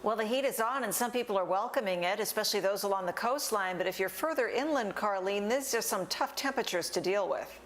Well, the heat is on and some people are welcoming it, especially those along the coastline. But if you're further inland, Carlene, these are some tough temperatures to deal with.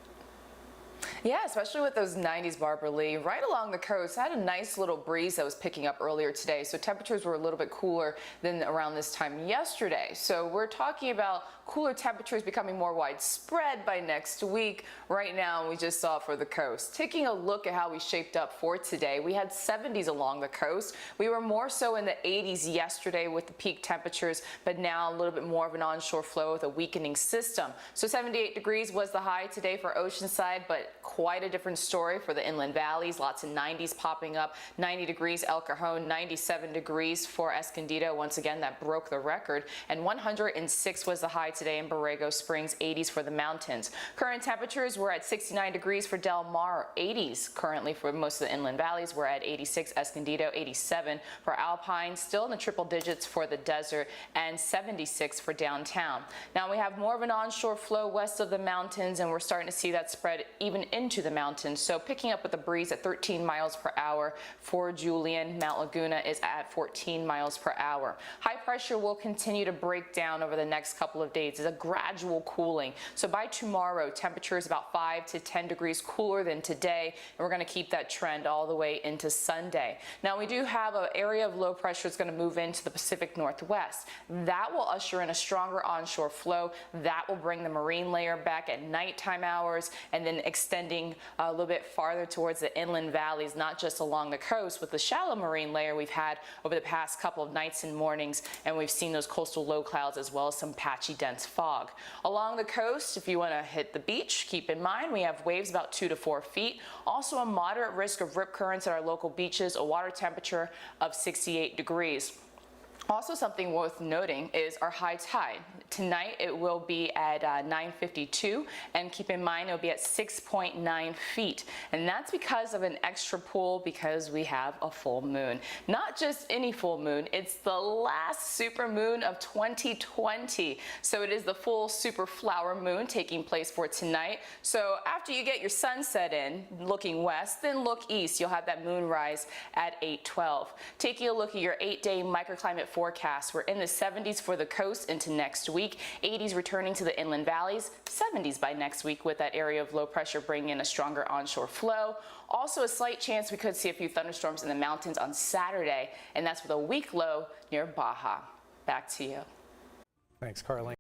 Yeah, especially with those 90s, Barbara Lee. Right along the coast, I had a nice little breeze that was picking up earlier today, so temperatures were a little bit cooler than around this time yesterday. So we're talking about cooler temperatures becoming more widespread by next week. Right now, we just saw it for the coast. Taking a look at how we shaped up for today, we had 70s along the coast. We were more so in the 80s yesterday with the peak temperatures, but now a little bit more of an onshore flow with a weakening system. So 78 degrees was the high today for Oceanside, but quite a different story for the inland valleys. Lots of 90s popping up. 90 degrees El Cajon, 97 degrees for Escondido. Once again, that broke the record. And 106 was the high today in Borrego Springs, 80s for the mountains. Current temperatures were at 69 degrees for Del Mar, 80s currently for most of the inland valleys. We're at 86 Escondido, 87 for Alpine, still in the triple digits for the desert, and 76 for downtown. Now we have more of an onshore flow west of the mountains, and we're starting to see that spread even into the mountains. So picking up with a breeze at 13 miles per hour for Julian. Mount Laguna is at 14 miles per hour. High pressure will continue to break down over the next couple of days. It's a gradual cooling. So by tomorrow, temperatures about 5 to 10 degrees cooler than today, and we're going to keep that trend all the way into Sunday. Now we do have an area of low pressure that's going to move into the Pacific Northwest. That will usher in a stronger onshore flow. That will bring the marine layer back at nighttime hours and then extending a little bit farther towards the inland valleys, not just along the coast with the shallow marine layer we've had over the past couple of nights and mornings, and we've seen those coastal low clouds as well as some patchy dense fog. Along the coast, if you want to hit the beach, keep in mind we have waves about 2 to 4 feet. Also a moderate risk of rip currents at our local beaches, a water temperature of 68 degrees. Also something worth noting is our high tide. Tonight it will be at 9:52, and keep in mind it will be at 6.9 feet. And that's because of an extra pool because we have a full moon. Not just any full moon, it's the last super moon of 2020. So it is the full super flower moon taking place for tonight. So after you get your sunset in, looking west, then look east. You'll have that moon rise at 8:12. Taking a look at your 8-day microclimate forecast, we're in the 70s for the coast into next week, 80s returning to the inland valleys, 70s by next week with that area of low pressure bringing in a stronger onshore flow. Also a slight chance we could see a few thunderstorms in the mountains on Saturday, and that's with a weak low near Baja. Back to you. Thanks, Carlene.